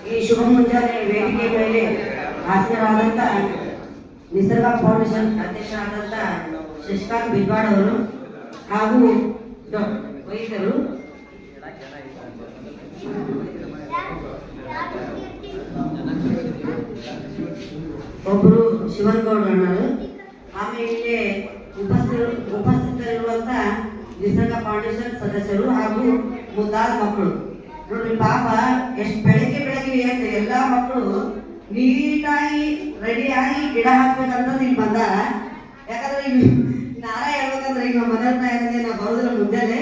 ಈ ಶುಭ ಮುಂಜಾನೆ ವೇದಿಕೆ ಮೇಲೆ ಹಾಜರಾದಂತ ನಿಸರ್ಗ ಫೌಂಡೇಶನ್ ಅಧ್ಯಕ್ಷರಾದಂತ ಶಶಿಕಾಂತ್ ಬಿಜ್ವಾಡ್ ಅವರು ಹಾಗೂ ವೈದ್ಯರು ಒಬ್ಬರು ಶಿವನ್ಗೌಡರವರು, ಆಮೇಲೆ ಇಲ್ಲಿ ಉಪಸ್ಥಿತರಿರುವಂತ ನಿಸರ್ಗ ಫೌಂಡೇಶನ್ ಸದಸ್ಯರು ಹಾಗೂ ಮುದ್ದಾದ ಮಕ್ಕಳು. ನೋಡ್ರಿ ಪಾಪ ಎಷ್ಟು ಬೆಳಗ್ಗೆ ಎದ್ದು ಎಲ್ಲಾ ಮಕ್ಕಳು ನೀಟಾಗಿ ರೆಡಿಯಾಗಿ ಗಿಡ ಹಾಕ್ಬೇಕಂತ ಇಲ್ಲಿ ಬಂದಾರ. ಯಾಕಂದ್ರೆ ಈಗ ನಾನೇ ಹೇಳ್ಬೇಕಂದ್ರೆ ಈಗ ನಮ್ಮ ಮನೆಯವ್ರನ್ನ ಏನಂದ್ರೆ ನಾ ಬರೋದಿಲ್ಲ ಮುಂಜಾನೆ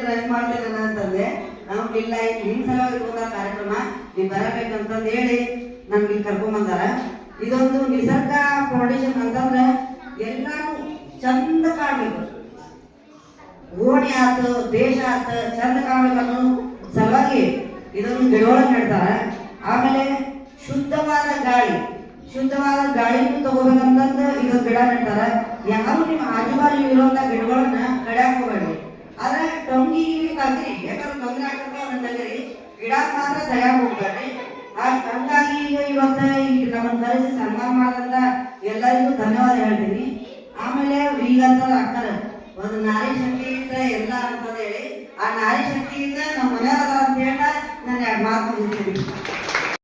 ರಜೆ ಮಾಡ್ತೇನೆ ಅಂತಂದೆ. ನಮ್ಗಿಲ್ಲ ನಿಮ್ ಸಲುವಾಗಿ ಇರ್ಬೋದ ಕಾರ್ಯಕ್ರಮ, ನೀವು ಬರಬೇಕಂತಂದು ಹೇಳಿ ನಮ್ಗೆ ಕರ್ಕೊಂಡ್ ಬಂದಾರ. ಇದೊಂದು ನಿಸರ್ಗ ಫೌಂಡೇಶನ್ ಅಂತಂದ್ರೆ ಎಲ್ಲಾನು ಚಂದ ಕಾಣ್ಬೇಕು, ಓಣಿ ಆತು ದೇಶ ಆತ ಚಂದ ಕಾಣ್ಬೇಕನ್ನೋ ಸಲುವಾಗಿ ಇದೊಂದು ಗಿಡಗಳನ್ನು ನೆಡ್ತಾರ. ಆಮೇಲೆ ಶುದ್ಧವಾದ ಗಾಳಿನೂ ತಗೋಬೇಕಂತಂದು ಇದೊಂದು ಗಿಡ ನೆಡ್ತಾರ. ಯಾರು ನಿಮ್ಮ ಆಜುಬಾಜು ಇರುವಂತ ಗಿಡಗಳನ್ನ ಕಡ್ಯಾಕ್ ಹೋಗ್ಬೇಡ್ರಿ, ಆದ್ರೆ ಟೊಂಗಿ ಕಲ್ತಿರಿ, ಯಾಕಂದ್ರೆ ತೊಂದರೆ ಆಗ್ತದೆ ಗಿಡ ಮಾತ್ರ ತಯಾರು ಹೋಗ್ಬೇಡ್ರಿ. ಹಂಗಾಗಿ ಇವತ್ತು ಈಗ ನಮ್ಮನ್ನು ಕರೆಸಿ ಸನ್ಮಾನ ಮಾಡಂತ ಎಲ್ಲರಿಗೂ ಧನ್ಯವಾದ ಹೇಳ್ತೀನಿ. ಆಮೇಲೆ ಈಗಂತ ಅಕ್ಕರ ಒಂದು ನಾರಿ ಶಕ್ತಿಯಿಂದ ಎಲ್ಲ ಅಂತ ಹೇಳಿ, ಆ ನಾರಿ ಶಕ್ತಿಯಿಂದ ನಮ್ಮ ಮನೆಯವರ ಅಂತ ಹೇಳ ನಾನು 2 ಮಾತು ಮುಗಿಸ್ತೀನಿ.